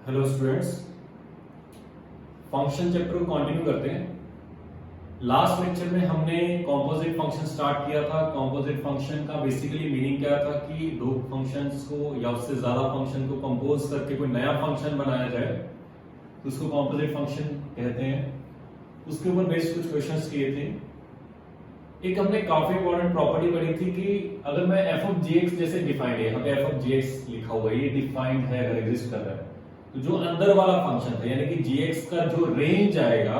Hello students, function chapter को continue करते हैं। लास्ट लेक्चर में हमने कॉम्पोजिट फंक्शन स्टार्ट किया था। कॉम्पोजिट फंक्शन का बेसिकली मीनिंग क्या था कि दो फंक्शंस को या उससे ज्यादा फंक्शन को कंपोज करके कोई नया फंक्शन बनाया जाए तो उसको कॉम्पोजिट फंक्शन कहते हैं। उसके ऊपर बेस्ड कुछ क्वेश्चंस किए थे। एक हमने काफी इंपॉर्टेंट प्रॉपर्टी पढ़ी थी कि अगर मैं एफ ऑफ जी एक्स जैसे डिफाइंड है, यहाँ पे एफ ऑफ जी एक्स लिखा हुआ है, ये डिफाइंड है, अगर एग्जिस्ट कर रहा है तो जो अंदर वाला फंक्शन था यानी कि gx का जो रेंज आएगा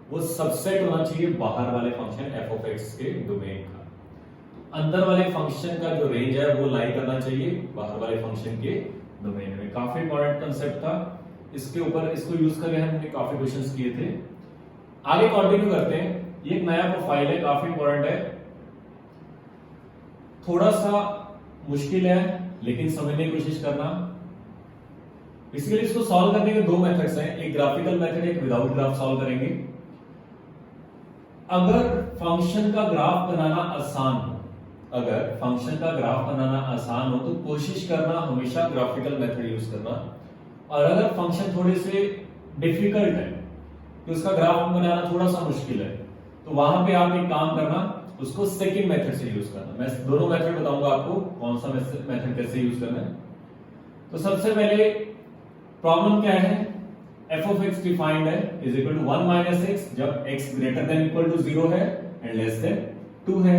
वो सबसेट होना चाहिए बाहर वाले फंक्शन f of x के डोमेन का। तो अंदर वाले फंक्शन का जो रेंज है वो लाई करना चाहिए बाहर वाले फंक्शन के डोमेन में। काफी इंपॉर्टेंट कंसेप्ट था। इसके ऊपर इसको यूज करके हमने काफी क्वेश्चंस किए थे। आगे कंटिन्यू करते हैं। ये एक नया प्रोफाइल है, काफी इंपॉर्टेंट है, थोड़ा सा मुश्किल है लेकिन समझने की कोशिश करना। बेसिकली इसको सॉल्व करने के दो मेथड्स हैं, एक ग्राफिकल मेथड, एक विदाउट ग्राफ सॉल्व करेंगे। अगर फंक्शन का ग्राफ बनाना आसान हो, अगर फंक्शन का ग्राफ बनाना आसान हो तो कोशिश करना हमेशा ग्राफिकल मेथड यूज करना। और अगर फंक्शन थोड़े से डिफिकल्ट है कि उसका ग्राफ बनाना थोड़ा सा मुश्किल है तो वहां पे आप एक काम करना, उसको सेकंड मेथड से यूज करना। मैं दोनों मेथड बताऊंगा आपको कौन सा मेथड कैसे यूज करना है। तो सबसे पहले प्रॉब्लम क्या है, f of x डिफाइंड है is equal to 1 minus x जब x greater than equal to 0 है एंड लेस देन 2 है,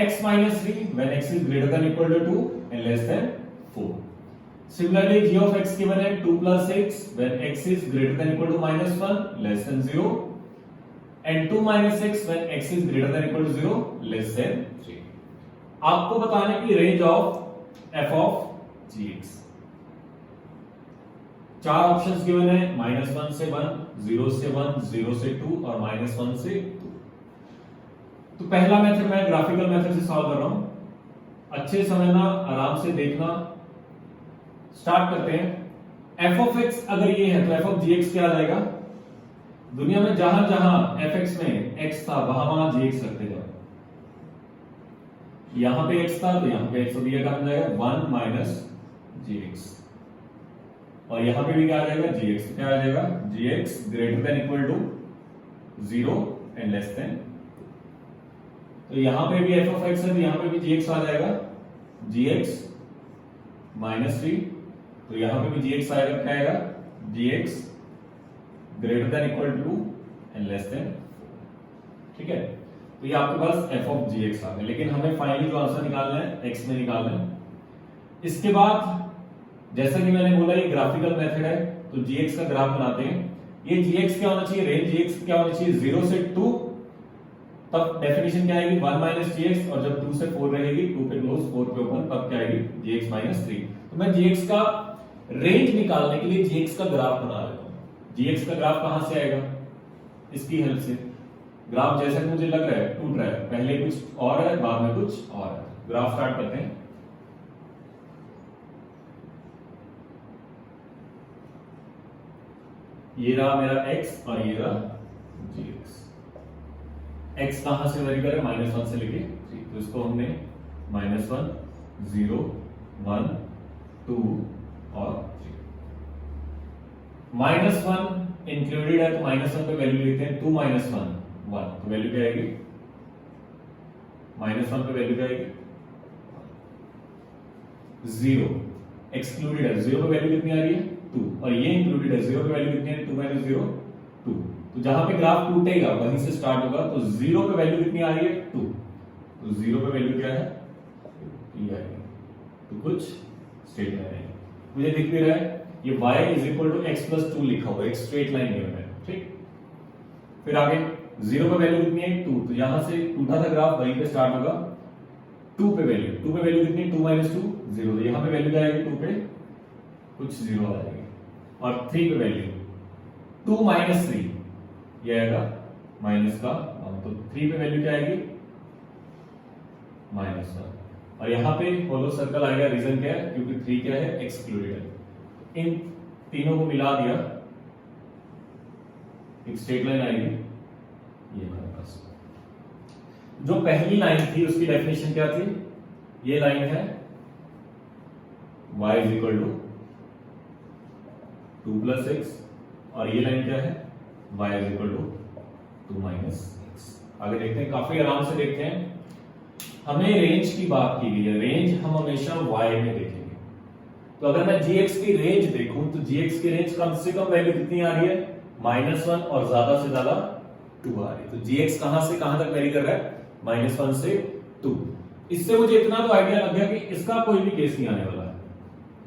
x minus 3 when x is greater than equal to 2 and less than 4। Similarly g of x given है 2 plus x when x is greater than equal to minus 1 less than 0 and 2 minus x when x is greater than equal to 0 less than 3। आपको बताने की range of f of gx। चार options given है, -1 से 1, 0 से 1, 0 से 2 और -1 से 2। तो पहला मेथड मैं ग्राफिकल मेथड से सॉल्व कर रहा हूं। अच्छे समझना, आराम से देखना। स्टार्ट करते हैं। f of x अगर ये है तो f of gx क्या आ जाएगा। दुनिया में जहां जहां fx में x था वहां वहां gx रखते जाओ। यहां पे x था तो यहां पे x दिया का बन जाएगा 1 माइनस gx, और यहां पे भी क्या आ जाएगा gx। क्या आ जाएगा gx greater than equal to 0 and less than. तो यहां पे भी f of x है तो यहां पे भी gx आ जाएगा gx माइनस 3, तो यहां पे भी gx आएगा। क्या आएगा gx greater than equal to and less than. ठीक है, तो ये आपके पास f of gx आ गया। लेकिन हमें फाइनली जो आंसर निकालना है x में निकालना है। इसके बाद जैसा कि मैंने बोला ये ग्राफिकल मेथड है तो gx का ग्राफ बनाते हैं। ये gx क्या होना चाहिए, रेंज gx क्या होना चाहिए 0 से 2, तब डेफिनेशन क्या आएगी 1 माइनस gx, और जब 2 से 4 रहेगी 2 पे क्लोज 4 पे ओपन, तब क्या आएगी gx माइनस 3। तो मैं gx का रेंज निकालने के लिए gx का ग्राफ बना लेता हूं। gx का ग्राफ कहां से आएगा, इसकी हेल्प से। ग्राफ जैसा कि मुझे लग रहा है टूट रहा है, पहले कुछ और है बाद में कुछ और है। ग्राफ स्टार्ट करते हैं। ये रहा मेरा x और ये रहा gx। x कहां से वेरी करें, -1 से लेके 3, तो इसको हमने -1, 0, 1, 2 और 3। -1 इंक्लूडेड है तो -1 पे वैल्यू लिखते हैं। 2 माइनस 1 1, तो वैल्यू क्या आएगी -1 पे वैल्यू क्या आएगी 0। एक्सक्लूडेड है, 0 पे वैल्यू कितनी आ रही है 2, और ये इंक्लूडेड है 0 पे वैल्यू कितनी है 2 माइनस 0 2। तो जहां पे ग्राफ टूटेगा वहीं से स्टार्ट होगा। तो 0 पे वैल्यू कितनी आ रही है 2, तो 0 पे वैल्यू क्या है ये आएगी। तो कुछ स्ट्रेट लाइन है, मुझे दिख भी रहा है ये y is equal to x plus 2 लिखा हुआ है, एक स्ट्रेट लाइन गिवन है। ठीक, फिर आगे 0 पे वैल्यू कितनी है 2, तो यहां से टूटा था ग्राफ वहीं पे स्टार्ट होगा। 2 पे वैल्यू कितनी 2 माइनस 2 0, तो यहां पे वैल्यू क्या आएगी 2 पे कुछ 0 आ जाएगी। और 3 पे वैल्यू 2 माइनस 3 ये आएगा माइनस का 1, तो 3 पे वैल्यू क्या आएगी -1, और यहां पे होलो सर्कल आएगा। रीजन क्या है, क्योंकि 3 क्या है एक्सक्लूडेड है। इन तीनों को मिला दिया एक स्ट्रेट लाइन आएगी। ये हमारे पास जो पहली लाइन थी उसकी डेफिनेशन क्या थी, ये लाइन है y is equal to 2 plus x, और ये लाइन क्या है, y is equal to 2 minus x. आगे देखते हैं, काफी आराम से देखते हैं। हमें रेंज की बात की गई है, रेंज हम हमेशा y में देखेंगे। तो अगर मैं gx की रेंज देखूं तो gx की रेंज कम से कम वैल्यू कितनी आ रही है, -1, और ज्यादा से ज्यादा 2 आ रही है। तो gx कहां से कहां तक वेरी कर रहा है, -1 से 2। इससे मुझे इतना तो आइडिया लग गया कि इसका कोई भी केस नहीं आने वाला है,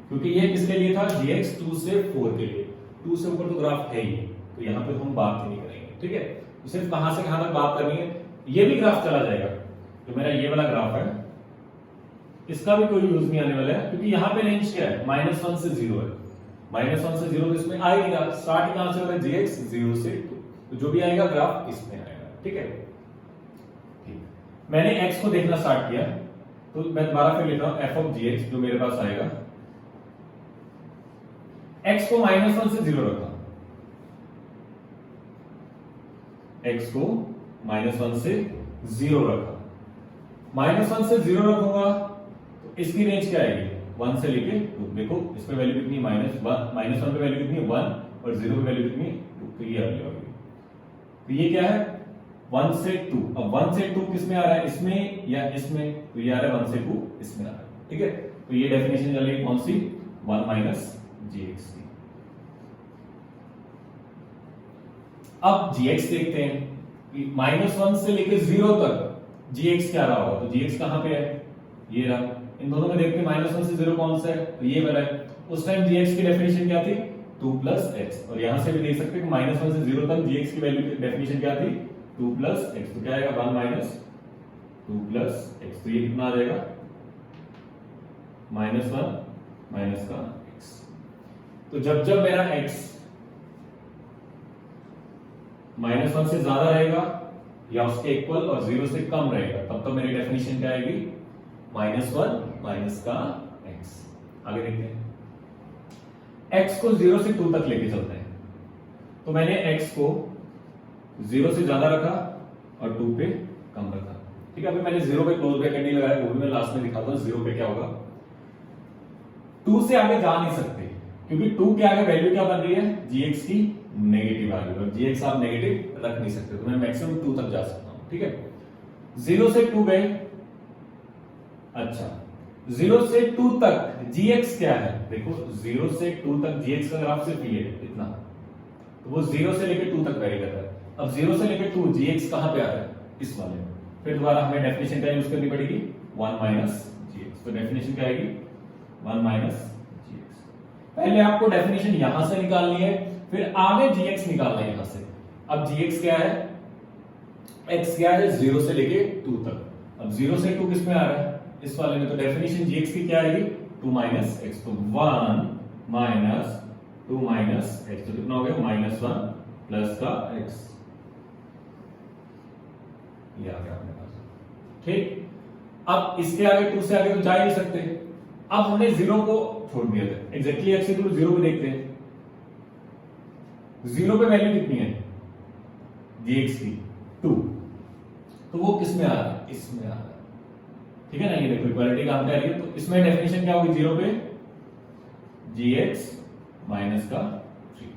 क्योंकि ये किसके लिए था, gx 2 से 4 के लिए। 2 से ऊपर तो ग्राफ है ही, तो यहां पे हम बात ही नहीं करेंगे, ठीक है। तो सिर्फ कहां से कहां तक बात करनी है, ये भी ग्राफ चला जाएगा। तो मेरा ये वाला ग्राफ है, इसका भी कोई यूज नहीं आने वाला है, क्योंकि यहाँ पे रेंज क्या है, -1 से 0 है। -1 से 0 तो इसमें आएगा, स्टार्ट कहां से हो रहा है, gx 0 से 2, तो जो भी आएगा ग्राफ इसमें आएगा, ठीक है। ठीक, मैंने x को देखना स्टार्ट किया, तो मैं दोबारा फिर लिख रहा हूं f ऑफ gx, जो मेरे पास आएगा, x को -1 से 0 रखा, x को -1 से 0 रखा, -1 से 0 रखूंगा तो इसकी रेंज क्या आएगी, 1 से लेके 2। देखो इसमें वैल्यू कितनी, -1 पे वैल्यू कितनी 1, और 0 पे वैल्यू कितनी 2, तो ये वैल्यू आ गई। तो ये क्या है, 1 से 2। अब 1 से 2 किस में आ रहा है, इसमें या इसमें, तो ये आ रहा है 1 से 2 इसमें आ रहा है, ठीक है। तो ये डेफिनेशन चल रही है कौन सी, 1 माइनस gx की। अब gx देखते हैं कि -1 से लेके 0 तक gx क्या रहा होगा, तो gx कहां पे है, ये रहा। इन दोनों में देखते हैं -1 से 0 कौन सा है, तो ये वाला है। उस टाइम gx की डेफिनेशन क्या थी, 2 प्लस एक्स, और यहां से भी देख सकते हैं कि -1 से 0 तक gx की वैल्यू डेफिनेशन क्या थी, 2 प्लस एक्स। तो क्या आएगा, 1 माइनस 2 प्लस एक्स। तो ये कितना आ जाएगा, -1 माइनस का एक्स। तो जब मेरा x -1 से ज्यादा रहेगा या उसके इक्वल और 0 से कम रहेगा, तब मेरी डेफिनेशन क्या आएगी, -1 माइनस का x। आगे देखते हैं, x को 0 से 2 तक लेके चलते हैं। तो मैंने x को 0 से ज्यादा रखा और 2 पे कम रखा, ठीक है। अभी मैंने 0 पे क्लोज ब्रैकेट नहीं लगाया, वो भी मैं लास्ट में दिखाता हूं 0 पे क्या होगा। 2 से आगे जा नहीं सकते, क्योंकि 2 के आगे वैल्यू क्या बन रही है, gx की नेगेटिव आ गई, और gx आप नेगेटिव रख नहीं सकते, तो मैं मैक्सिमम 2 तक जा सकता हूं, ठीक है। 0 से 2 गए, अच्छा 0 से 2 तक gx क्या है, देखो 0 से 2 तक gx का ग्राफ सिर्फ ये इतना, तो वो 0 से लेकर 2 तक वेरी कर रहा है। अब 0 से लेकर 2 gx कहां पे आ रहा है, इस वाले में। फिर दोबारा हमें डेफिनेशन क्या यूज करनी पड़ेगी, 1 माइनस gx। तो डेफिनेशन क्या आएगी, 1 माइनस gx। पहले आपको डेफिनेशन यहां से निकालनी है, फिर आगे gx निकालना है यहां से। अब gx क्या है, x क्या है, 0 से लेके 2 तक। अब 0 से 2 किस में आ रहा है, इस वाले में। तो डेफिनेशन gx की क्या आएगी, 2 माइनस x। तो 1 माइनस 2 माइनस x, तो कितना हो गया, -1 प्लस का x। ये आ गया अपने पास, ठीक। अब इसके आगे 2 से आगे तो जा ही नहीं सकते। अब हमने 0 को छोड़ दिया था, एग्जैक्टली x इक्वल टू 0 पे देखते हैं। 0 पे वैल्यू कितनी है gx की, 2, तो वो किस में आ रहा है, इसमें आ रहा है, ठीक है ना। ये देखो इक्वालिटी काम कर रही है, तो इसमें डेफिनेशन क्या होगी, 0 पे gx माइनस का 3।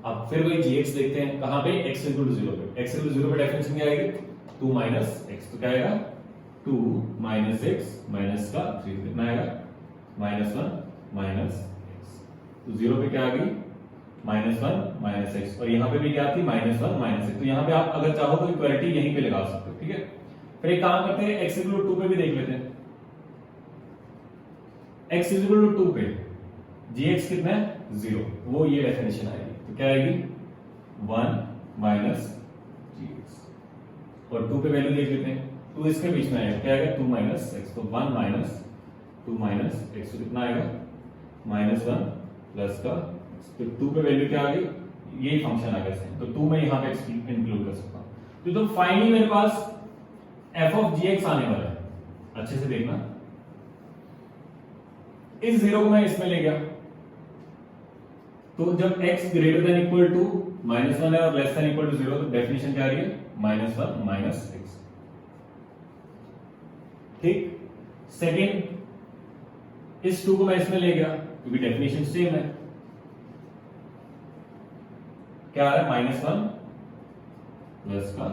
अब फिर वही gx देखते हैं कहां पे, x इक्वल टू 0 पे। x इक्वल टू 0 पे डेफिनेशन क्या आएगी, 2 माइनस x। तो क्या आएगा, 2 माइनस x माइनस का 3, कितना आएगा, -1 माइनस x। तो 0 पे क्या आ गई, -1 माइनस x, और यहां पे भी क्या थी, -1 माइनस x। तो यहां पे आप अगर चाहो तो इक्वालिटी यहीं पे लगा सकते हो, ठीक है। फिर एक काम करते हैं, x इक्वल टू 2 पे भी देख लेते हैं। x इक्वल टू 2 पे gx कितना है, 0, वो ये डेफिनेशन आएगी। तो क्या आएगी, 1 माइनस gx, और 2 पे वैल्यू देख लेते हैं। 2 इसके बीच में आएगा, क्या आएगा, 2 माइनस x। तो 1 माइनस 2 माइनस x, तो कितना आएगा, -1 प्लस का। तो 2 पे वैल्यू क्या आ गई, यही फंक्शन आ गया सेम, तो 2 में यहां पे इंक्लूड कर सकता हूं। तो फाइनली मेरे पास f ऑफ gx आने वाला है, अच्छे से देखना। इस 0 को मैं इसमें ले गया, तो जब x greater than equal to -1 है और लेस देन इक्वल टू 0, तो डेफिनेशन क्या आ रही है, -1 माइनस x, ठीक। सेकेंड, इस 2 को मैं इसमें ले गया, क्योंकि डेफिनेशन सेम है। क्या आ रहा है -1 प्लस का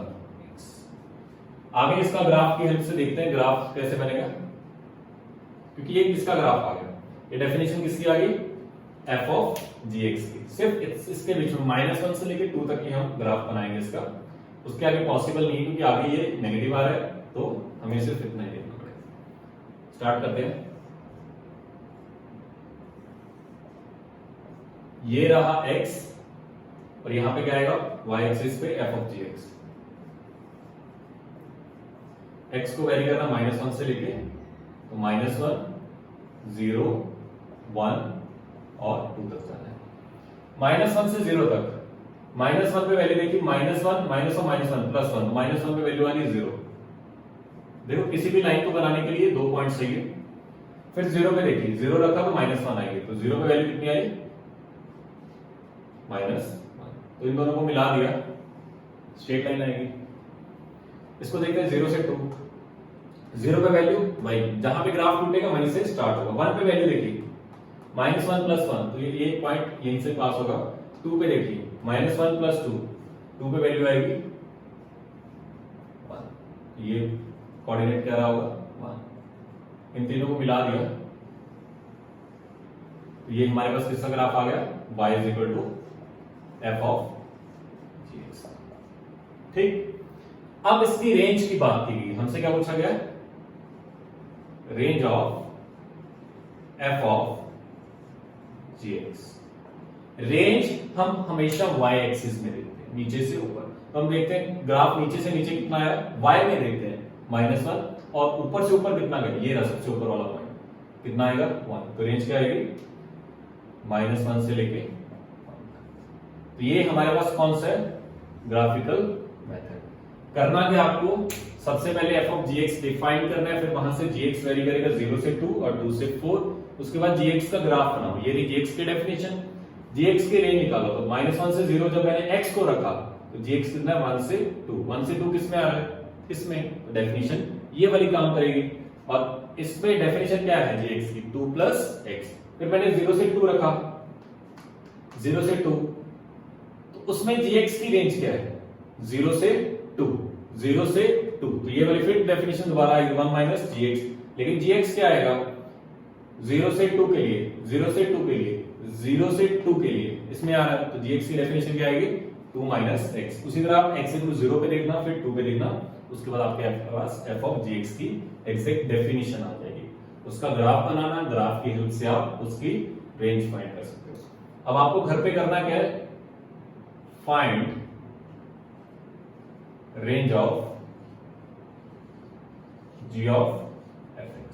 x। आगे इसका ग्राफ की हेल्प से देखते हैं ग्राफ कैसे बनेगा, क्योंकि ये किसका ग्राफ आ गया, ये डेफिनेशन किसकी आ गई, f ऑफ gx की। सिर्फ इसके बीच में -1 से लेकर 2 तक ही हम ग्राफ बनाएंगे इसका, उसके आगे पॉसिबल नहीं, क्योंकि आगे ये नेगेटिव आ रहा है, तो हमें सिर्फ इतना ही देखना पड़ेगा। स्टार्ट करते हैं। ये रहा x और यहां पे क्या आएगा, y एक्सिस पे f ऑफ gx। x को वैरी करना -1 से लेके, तो -1 0 1 और 2 तक जाना है। -1 से 0 तक, -1 पे वैल्यू देखी, -1 माइनस और -1 प्लस 1, -1 पे वैल्यू आ गई 0। देखो किसी भी लाइन को बनाने के लिए 2 पॉइंट चाहिए। फिर 0 पे देखिए, 0 रखा तो -1 आएगी, तो 0 पे वैल्यू कितनी आई, -1। तो इन दोनों को मिला दिया, स्ट्रेट लाइन आएगी। इसको देखते हैं 0 से 2। 0 पे वैल्यू भाई जहां पे ग्राफ टूटेगा वहीं से स्टार्ट होगा। 1 पे वैल्यू देखिए, -1 प्लस 1, तो ये एक पॉइंट यहीं से पास होगा। 2 पे देखिए, -1 प्लस 2, 2 पे वैल्यू आएगी 1। ये कोऑर्डिनेट क्या रहा होगा 1। इन तीनों को मिला दिया, तो ये हमारे पास किसका ग्राफ आ गया, y is equal to f of gx। ठीक, अब इसकी रेंज की बात की गई, हमसे क्या पूछा गया, range of f of gx। Range हम हमेशा y एक्सिस में देखते हैं, नीचे से ऊपर। तो हम देखते हैं ग्राफ नीचे से नीचे कितना आया, y में देखते हैं -1, और ऊपर से ऊपर कितना गया, ये रहा सबसे ऊपर वाला पॉइंट, कितना आएगा 1। तो रेंज क्या आएगी, -1 से लेके 1। तो ये हमारे पास कौन सा है, ग्राफिकल मेथड। करना क्या आपको, सबसे पहले f ऑफ gx डिफाइन करना है, फिर वहां से gx वेरी करेगा 0 से 2 और 2 से 4। उसके बाद gx का ग्राफ बनाओ, ये रही gx की डेफिनेशन। gx की रेंज निकालो, तो -1 से 0 जब मैंने x को रखा, तो gx कितना है 1 से 2। 1 से 2 किसमें आ रहा है, इसमें। तो डेफिनेशन ये वाली काम करेगी। और इसमें डेफिनेशन क्या है gx की, 2 प्लस x। फिर मैंने 0 से 2 रखा, 0 से 2, तो उसमें gx की रेंज क्या है, 0 से 2, 0 से 2। तो ये वाली फिर डेफिनेशन दोबारा आएगी 1 माइनस gx। लेकिन gx क्या आएगा, 0 से 2 के लिए, 0 से 2 के लिए, 0 से 2 के लिए इसमें आ रहा है, तो gx की डेफिनेशन क्या आएगी, 2 माइनस x। उसी तरह आप x इक्वल 0 पे देखना, फिर 2 पे देखना, उसके बाद आपके पास f ऑफ gx की एग्जैक्ट डेफिनेशन आ जाएगी। उसका ग्राफ बनाना, ग्राफ की हेल्प से आप उसकी रेंज फाइंड कर सकते हो। अब आपको घर पे करना क्या है, find range of g of fx।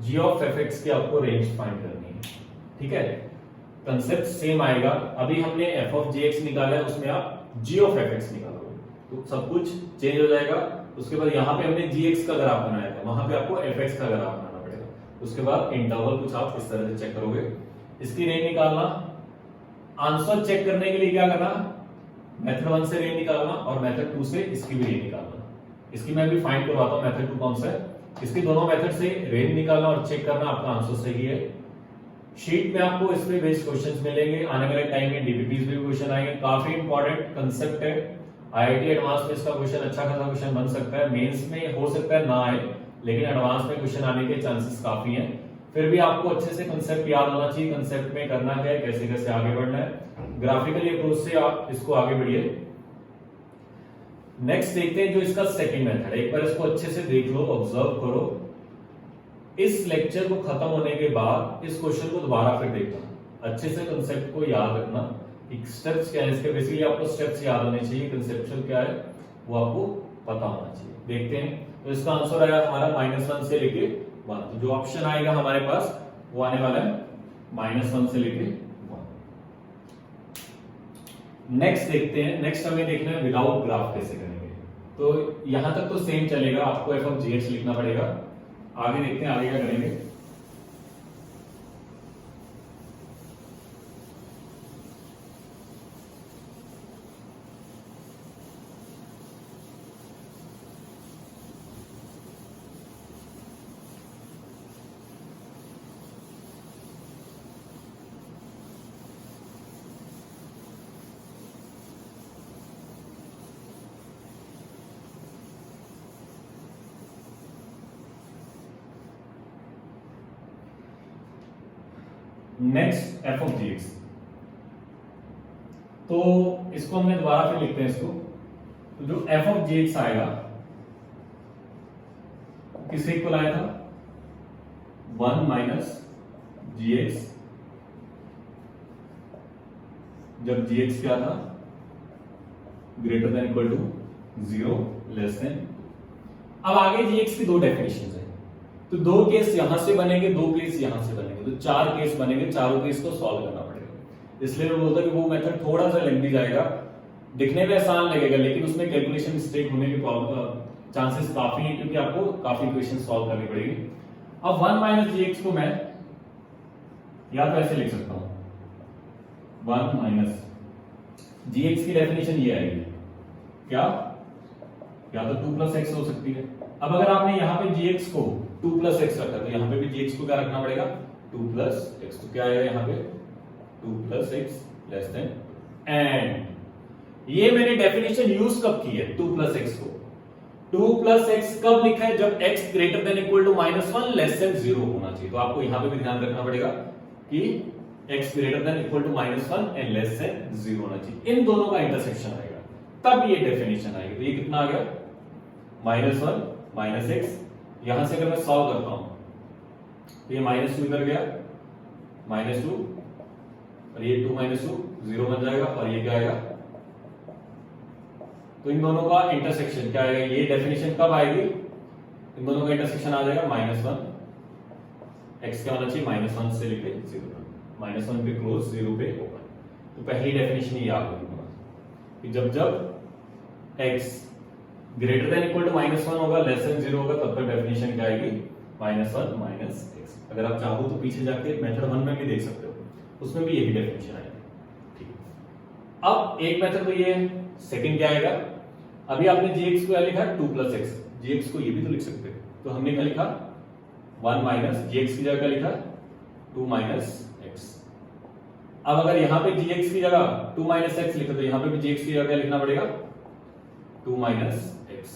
g of fx की आपको रेंज फाइंड करनी है, ठीक है। कंसेप्ट सेम आएगा। अभी हमने f ऑफ gx निकाला है, उसमें आप g ऑफ fx निकालोगे तो सब कुछ चेंज हो जाएगा। उसके बाद यहाँ पे हमने gx का ग्राफ बनाया था, वहां पे आपको fx का ग्राफ बनाना पड़ेगा। उसके बाद इंटरवल कुछ आप इस तरह से चेक करोगे। इसकी रेंज निकालना, आंसर चेक करने के लिए क्या करना, मेथड 1 से रेंज निकालना और मेथड 2 से इसकी भी रेंज निकालना। इसकी मैं भी फाइंड करवाता हूं, मेथड 2 कौन सा है। इसकी दोनों मेथड से रेंज निकालना और चेक करना, आपका आंसर सही है। शीट में आपको इसमें बेस्ड क्वेश्चंस मिलेंगे, आने वाले टाइम में डीपीपीज में भी क्वेश्चन आएंगे। काफी इंपॉर्टेंट कंसेप्ट है, आईआईटी एडवांस में इसका क्वेश्चन अच्छा खासा क्वेश्चन बन सकता है। मेंस में हो सकता है ना आए, लेकिन एडवांस में क्वेश्चन आने के चांसेस काफी हैं। फिर भी आपको अच्छे से कंसेप्ट याद होना चाहिए, कंसेप्ट में करना क्या है, कैसे कैसे आगे बढ़ना है। ग्राफिकली अप्रोच से आप इसको आगे बढ़िए। नेक्स्ट देखते हैं जो इसका सेकंड मेथड है। एक बार इसको अच्छे से देख लो, ऑब्जर्व करो। इस लेक्चर को खत्म होने के बाद इस क्वेश्चन को दोबारा फिर देखना, अच्छे से कंसेप्ट को याद रखना। स्टेप्स क्या है इसके, बेसिकली आपको स्टेप्स याद होने चाहिए, कंसेप्चुअल क्या है वो आपको पता होना चाहिए। देखते हैं, तो इसका आंसर आया हमारा -1 से लेके 1। तो जो ऑप्शन आएगा हमारे पास वो आने वाला है -1 से लेके 1। नेक्स्ट देखते हैं, नेक्स्ट हमें देखना है विदाउट ग्राफ कैसे करेंगे। तो यहां तक तो सेम चलेगा, आपको f ऑफ gx लिखना पड़ेगा। आगे देखते हैं आगे क्या करेंगे। Next f of g x, तो इसको हमने दोबारा फिर लिखते हैं इसको, तो जो एफ ऑफ जी एक्स आएगा किससे इक्वल आया था, 1 माइनस जी एक्स, जब जी एक्स क्या था, greater than equal to 0 less then. अब आगे जी एक्स की दो डेफिनेशन है, तो दो केस यहां से बनेंगे, दो केस यहां से बनेंगे, तो 4 केस बनेंगे, चारों केस को सॉल्व करना पड़ेगा। इसलिए मैं बोलता कि वो मेथड थोड़ा सा लेंथी जाएगा, दिखने में आसान लगेगा लेकिन उसमें कैलकुलेशन मिस्टेक होने की चांसेस काफी है, क्योंकि आपको काफी इक्वेशन सॉल्व करनी पड़ेगी। अब 1 माइनस जी एक्स को मैं या तो ऐसे लिख सकता हूं, 1 माइनस जी एक्स की डेफिनेशन ये आएगी क्या, या तो 2 प्लस एक्स हो सकती है। अब अगर आपने यहां पे जी एक्स को 2 प्लस एक्स रखा तो यहां पे भी जी एक्स को क्या रखना पड़ेगा, 2 प्लस एक्स, तो क्या आएगा यहां पे 2 plus x less than. And ये मैंने डेफिनेशन यूज कब की है, 2 प्लस एक्स को, 2 प्लस एक्स कब लिखा है, जब x greater than equal to -1 less than 0 होना चाहिए। तो आपको यहां पे भी ध्यान रखना पड़ेगा कि x greater than equal to -1 and less than 0 होना चाहिए, इन दोनों का इंटरसेक्शन आएगा तब ये डेफिनेशन आएगी। तो ये कितना आ गया, -1 माइनस एक्स, यहां से अगर मैं सॉल्व करता हूं तो ये -2 इधर गया, -2 और ये 2 - 2 0 बन जाएगा, और ये क्या आएगा, तो इन दोनों का इंटरसेक्शन क्या आएगा, ये डेफिनेशन कब आएगी, इन दोनों का इंटरसेक्शन आ जाएगा -1, x क्या होना चाहिए, -1 से लेके 0 तक, -1 पे क्लोज 0 पे ओपन। तो पहली डेफिनेशन ये याद होगी कि जब जब x greater than equal to -1 होगा, लेस देन 0 होगा, तब तक डेफिनेशन क्या आएगी, -1 माइनस x। अगर आप चाहो तो पीछे जाके मेथड 1 में भी देख सकते हो, उसमें भी यही डेफिनेशन आएगी। ठीक, अब एक मेथड तो ये, सेकंड क्या आएगा, अभी आपने gx को क्या लिखा, 2 प्लस एक्स, gx को ये भी तो लिख सकते हैं, तो हमने क्या लिखा, 1 माइनस gx की जगह क्या लिखा, 2 माइनस एक्स। अब अगर यहां पे gx की जगह 2 माइनस एक्स लिखा तो यहां पे भी gx की जगह क्या लिखना पड़ेगा, 2 माइनस एक्स।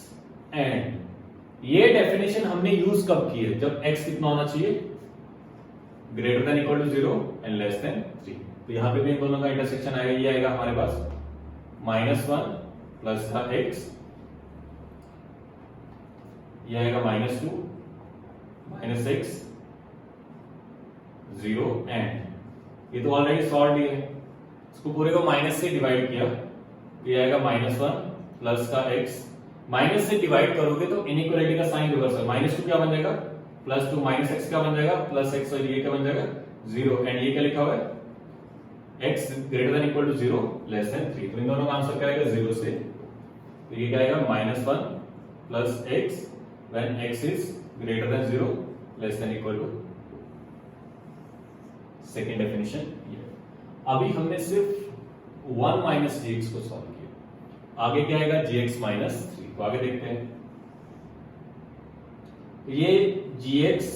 एंड ये डेफिनेशन हमने यूज कब की है, जब x कितना होना चाहिए, greater than equal to 0 and less than 3। तो यहां पे भी इन दोनों का इंटरसेक्शन आएगा, ये आएगा हमारे पास -1 प्लस का x, ये आएगा -2 माइनस एक्स 0, एंड ये तो ऑलरेडी सॉल्व ही है, इसको पूरे को माइनस से डिवाइड किया, ये आएगा -1 प्लस का x, माइनस से डिवाइड करोगे तो इनइक्वालिटी का साइन रिवर्स है, -2 क्या बन जाएगा, +2 माइनस एक्स क्या बन जाएगा, प्लस एक्स, और ये क्या बन जाएगा 0, एंड ये क्या लिखा हुआ है, x greater than equal to 0 less than 3। तो इन दोनों का आंसर क्या आएगा, 0 से, तो ये क्या आएगा, -1 plus x when x is greater than 0 less than equal to, second definition ये। अभी हमने सिर्फ 1 माइनस जी एक्स को सॉल्व किया, आगे क्या आएगा, जी एक्स माइनस 3। तो आगे देखते हैं, ये जी एक्स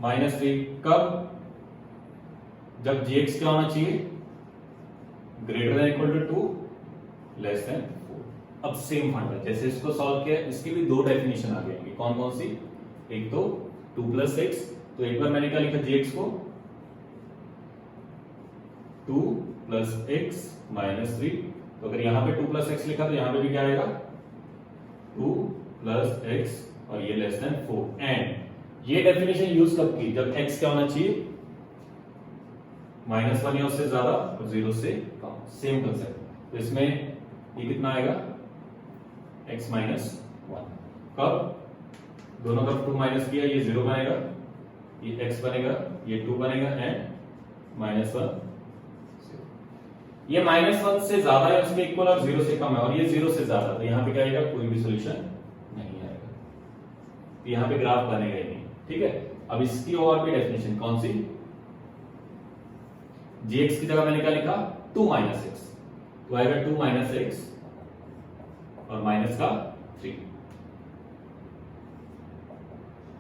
माइनस 3 कब, जब जी एक्स क्या होना चाहिए, greater than equal to 2 less than 4। अब सेम फंडा, जैसे इसको सॉल्व किया, इसकी भी दो डेफिनेशन आ गई, कौन कौन सी, एक तो 2 प्लस एक्स, तो एक बार मैंने क्या लिखा, जी एक्स को 2 प्लस एक्स माइनस 3, तो अगर यहां पे 2 प्लस एक्स लिखा तो यहां पे भी क्या आएगा, 2 प्लस एक्स, और ये लेस देन 4। एंड ये डेफिनेशन यूज कब की, जब x क्या होना चाहिए, -1 या उससे ज्यादा और 0 से कम, सेम कंसेप्ट। तो इसमें ये कितना आएगा, x माइनस 1, कब, दोनों का 2 माइनस किया, ये 0 बनेगा, ये x बनेगा, ये 2 बनेगा, एंड -1, ये -1 से ज्यादा है उसके इक्वल और 0 से कम है, और ये 0 से ज्यादा, तो यहां पे क्या आएगा, कोई भी सॉल्यूशन नहीं आएगा, तो यहां पे ग्राफ बनेगा ही नहीं। ठीक है, अब इसकी और भी डेफिनेशन कौन सी, gx की जगह मैंने क्या लिखा, 2 माइनस एक्स, तो आएगा 2 माइनस एक्स और माइनस का 3,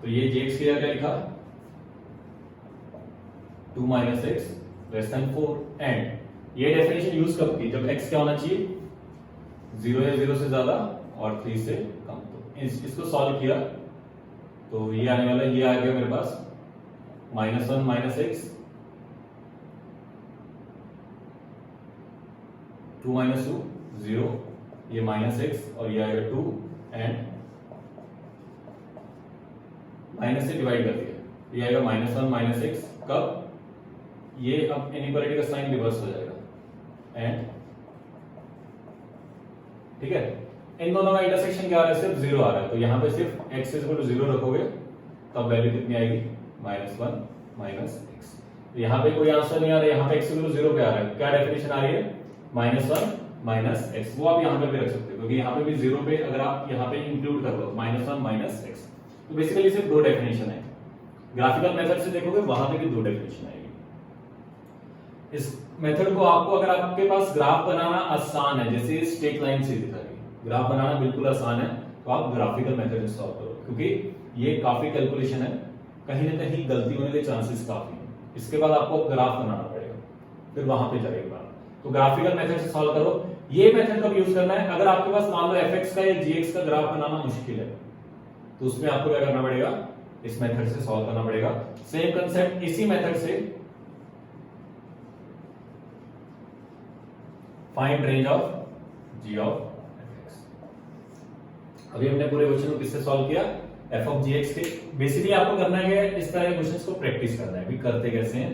तो ये gx की जगह क्या लिखा, 2 minus x less than 4। And ये डेफिनेशन यूज कब की, जब x क्या होना चाहिए, 0 या 0 से ज्यादा और 3 से कम। तो इसको सॉल्व किया तो ये आने वाला, ये आ गया मेरे पास -1 माइनस एक्स, 2 माइनस 2 0, ये माइनस एक्स और ये आएगा 2 एंड माइनस से डिवाइड कर दिया, ये आएगा -1 माइनस एक्स। कब? ये अब इनइक्वालिटी का साइन रिवर्स हो जाएगा एंड ठीक है, इन दोनों का इंटरसेक्शन क्या आ रहा है? सिर्फ 0 आ रहा है, तो यहां पे सिर्फ x इक्वल टू 0 रखोगे तब वैल्यू कितनी आएगी? -1 माइनस एक्स। तो यहां पे कोई आंसर नहीं आ रहा है, यहां पे x इक्वल टू 0 पे आ रहा है। क्या डेफिनेशन आ रही है? -1 माइनस एक्स। वो आप यहां पे भी रख सकते हो क्योंकि यहां पे भी 0 पे अगर आप यहां पे इंक्लूड कर लो -1 माइनस एक्स, तो बेसिकली सिर्फ दो डेफिनेशन है। ग्राफिकल मेथड से देखोगे वहां पे भी दो डेफिनेशन आएगी। इस मेथड को आपको अगर आपके पास ग्राफ बनाना आसान है, जैसे स्ट्रेट लाइन से दिखा रही है, ग्राफ बनाना बिल्कुल आसान है, तो आप ग्राफिकल मेथड से सॉल्व करो क्योंकि ये काफी कैलकुलेशन है, कहीं ना कहीं गलती होने के चांसेस काफी हैं। इसके बाद आपको ग्राफ बनाना पड़ेगा, फिर वहां पे जाएगा। तो ग्राफिकल मेथड से सॉल्व करो। ये मेथड कब यूज करना है? अगर आपके पास मान लो एफ का या जी का ग्राफ बनाना मुश्किल है, तो उसमें आपको क्या करना पड़ेगा? इस मेथड से सॉल्व करना पड़ेगा। सेम कंसेप्ट इसी मेथड से find range of g of f. अभी हमने पूरे क्वेश्चन को किससे सॉल्व किया? एफ ऑफ जी एक्स के। बेसिकली आपको करना है इस तरह के क्वेश्चंस को प्रैक्टिस करना है, भी करते कैसे हैं,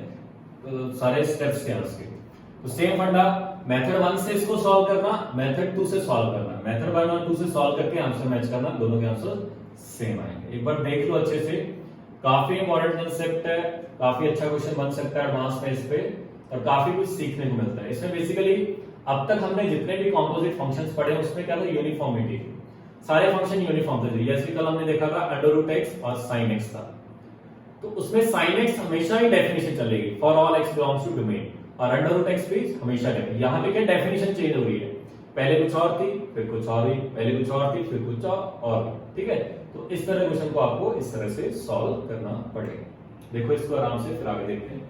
तो सारे स्टेप्स क्या हैं उसके। तो सेम फंडा, मेथड 1 से इसको सॉल्व करना, मेथड 2 से सॉल्व करना, मेथड 1 और 2 से सॉल्व करके आंसर मैच करना, दोनों के आंसर सेम आएंगे। एक बार देख लो अच्छे से, काफी इंपॉर्टेंट कंसेप्ट है, काफी अच्छा क्वेश्चन बन सकता है एडवांस में इस पे, और काफी कुछ सीखने को मिलता है इसमें। बेसिकली अब तक हमने जितने भी कॉम्पोजिट फंक्शंस पढ़े उसमें क्या था? यूनिफॉर्मिटी। सारे फंक्शन यूनिफॉर्म थे, जैसे कल हमने देखा था √x और sin x था, तो उसमें sin x हमेशा ही डेफिनेशन चलेगी for all x belongs to domain, और √x भी हमेशा डेफिनेशन। यहां पे क्या डेफिनेशन चेंज हो रही है, पहले कुछ और थी फिर कुछ और हुई, पहले कुछ और थी फिर कुछ और, ठीक है। तो इस तरह क्वेश्चन को आपको इस तरह से सॉल्व करना पड़ेगा। देखो इसको आराम से, फिर आगे देखते हैं।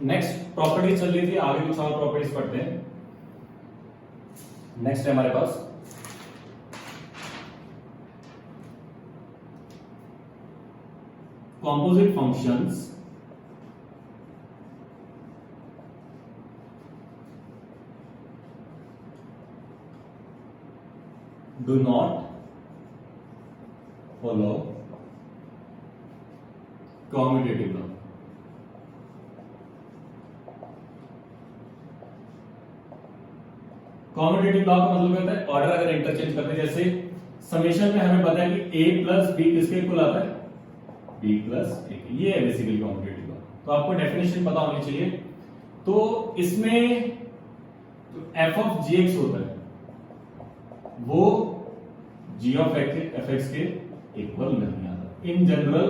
नेक्स्ट प्रॉपर्टी चल रही थी, आगे कुछ और प्रॉपर्टीज पढ़ते हैं। नेक्स्ट है हमारे पास composite functions do not follow commutative law। Commutative law का मतलब कहता है ऑर्डर अगर इंटरचेंज करते, जैसे समेशन में हमें पता है कि a प्लस बी किसके इक्वल आता है? b प्लस a, ये है बेसिकली कॉम्यूटेटिव लॉ। तो आपको डेफिनेशन पता होनी चाहिए। तो इसमें तो f ऑफ gx होता है वो g ऑफ fx के इक्वल नहीं आता। इन जनरल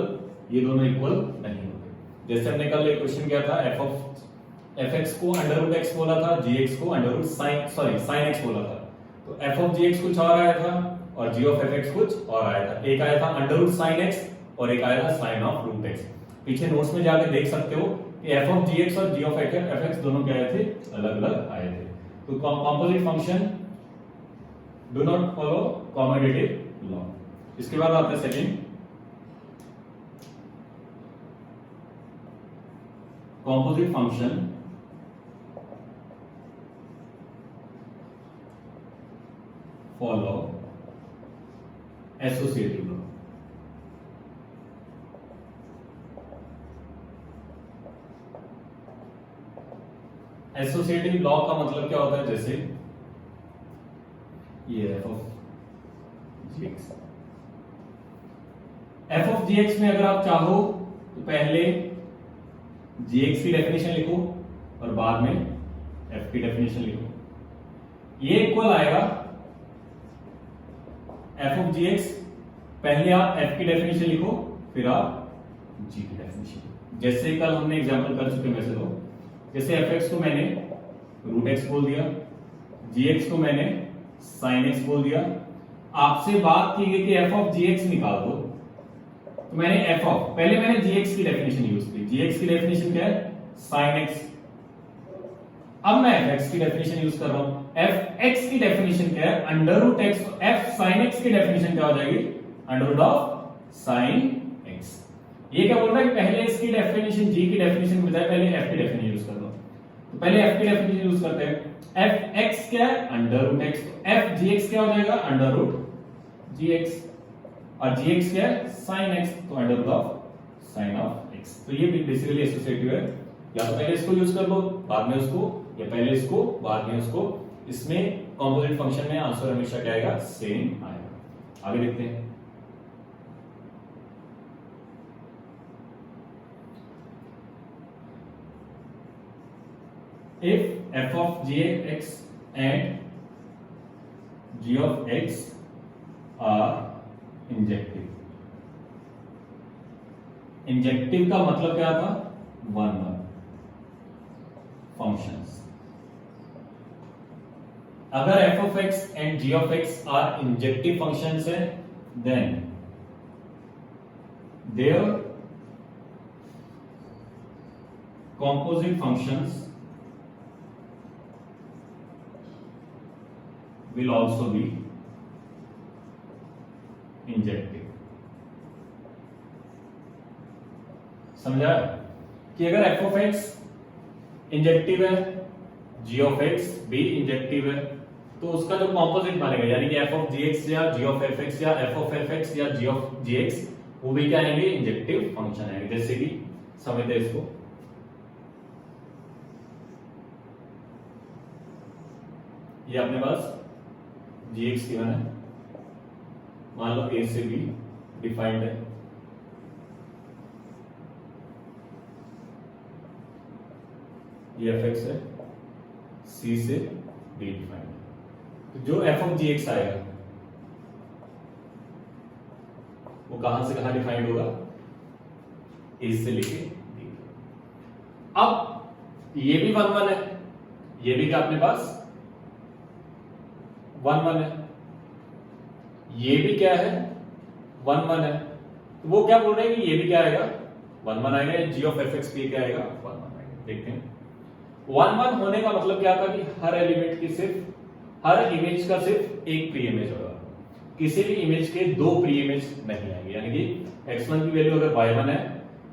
ये दोनों इक्वल नहीं होते। जैसे हमने कल एक क्वेश्चन किया था, f ऑफ fx को √x बोला था, gx को sin x बोला था। तो f ऑफ gx कुछ और आया था और g ऑफ fx कुछ और आया था। एक आया था √sin x और एक आया था sin ऑफ √x। पीछे नोट्स में जाकर देख सकते हो कि f ऑफ gx और g ऑफ fx दोनों क्या आए थे? अलग-अलग आए थे। तो composite function do not follow commutative law. इसके बाद आता है सेकंड, composite function follow associative law। Associative law का मतलब क्या होता है? जैसे ये f of gx, f of g x में अगर आप चाहो तो पहले जी एक्स की डेफिनेशन लिखो और बाद में एफ की डेफिनेशन लिखो। ये इक्वल आएगा एफ ऑफ जी एक्स, पहले आप एफ की डेफिनेशन लिखो फिर आप जी की डेफिनेशन। जैसे कल हमने एग्जांपल कर चुके वैसे तो, जैसे एफ एक्स को मैंने रूट एक्स बोल दिया, जी एक्स को मैंने साइन एक्स बोल दिया। आपसे बात की गई कि एफ ऑफ जी एक्स निकाल दो, तो मैंने एफ ऑफ, पहले मैंने जी एक्स की डेफिनेशन यूज की। जी एक्स की डेफिनेशन क्या है? Sine x. अब मैं एफ एक्स की डेफिनेशन यूज कर रहा हूं। एफ एक्स की डेफिनेशन क्या है? Under root x. F sine x की डेफिनेशन क्या हो जाएगी? Under root of sine x. ये क्या बोल रहा है कि पहले इसकी डेफिनेशन जी की डेफिनेशन के बजाय पहले एफ की डेफिनेशन यूज कर लो। तो पहले एफ की डेफिनेशन यूज करते हैं। एफ एक्स क्या है? Under root x. F g x क्या हो जाएगा? Under root g x. और जी एक्स क्या है? साइन एक्स, तो under root of sine of x. तो ये बेसिकली एसोसिएटिव है। या तो पहले इसको यूज कर लो बाद में उसको, या पहले इसको बाद में उसको। इसमें कॉम्पोजिट फंक्शन में आंसर हमेशा क्या आएगा? सेम आएगा। आगे देखते हैं। If f of gx and g of x are injective. Injective का मतलब क्या था? One one functions. अगर f of x and g of x are injective functions है, then their composite functions will also be injective. समझा कि अगर f of x injective है, g of x भी इंजेक्टिव है, तो उसका जो कॉम्पोजिट बनेगा यानी कि f of gx या g of fx या f of fx या g of gx वो भी क्या आएंगे? इंजेक्टिव फंक्शन आएंगे। जैसे कि समझते हैं इसको, ये अपने पास gx गिवन है, मान लो a से b डिफाइंड है, ये fx है, c से b डिफाइंड है। तो जो f of gx आएगा वो कहां से कहां डिफाइंड होगा? a से लेके b। अब ये भी वन वन है, ये भी क्या अपने पास वन वन है, ये भी क्या है? वन वन है। तो वो क्या बोल रहे हैं कि ये भी क्या आएगा? वन वन आएगा। जी ऑफ एफ एक्स भी क्या आएगा? वन वन आएगा। देखते हैं वन वन होने का मतलब क्या था कि हर एलिमेंट की सिर्फ, हर इमेज का सिर्फ एक प्री इमेज होगा, किसी भी इमेज के दो प्री इमेज नहीं आएंगे। यानी कि x1 की वैल्यू अगर y1 है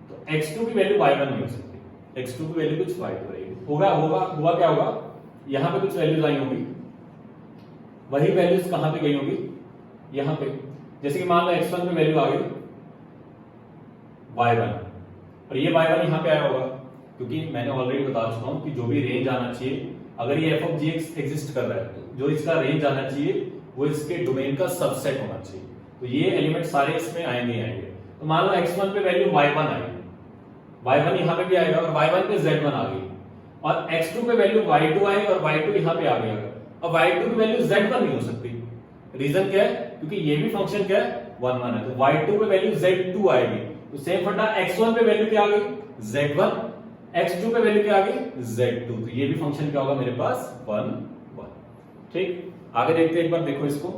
तो x2 की वैल्यू y1 नहीं हो सकती, x2 की वैल्यू कुछ y2 रहेगी। हुआ क्या होगा? यहां पे कुछ वैल्यूज आई होंगी, वही वैल्यूज कहां पे गई होगी? यहां पे। जैसे कि मान लो x1 पे वैल्यू आ गई y1 और ये y1 यहां पे आया होगा, क्योंकि मैंने ऑलरेडी बता चुका हूं कि जो भी रेंज आना चाहिए, अगर ये f of gx एग्जिस्ट कर रहा है तो जो इसका रेंज आना चाहिए वो इसके डोमेन का सबसेट होना चाहिए। तो ये एलिमेंट सारे इसमें आएंगे ही आएंगे। तो मान लो x1 पे वैल्यू y1 आएगी, y1 यहां पे भी आएगा और y1 पे z1 आ गई, और x2 पे वैल्यू y2 आएगी और y2 यहां पे आ गया। अब y2 की वैल्यू z1 नहीं हो सकती। रीजन क्या है? क्योंकि ये भी फंक्शन क्या है? वन वन है। तो y2 पे वैल्यू z2 आएगी, तो सेम फंडा x1 पे वैल्यू क्या आ गई? z1, x2 पे वैल्यू क्या आ गई? z2। तो ये भी फंक्शन क्या होगा मेरे पास? One one. ठीक, आगे देखते हैं एक बार, देखो इसको।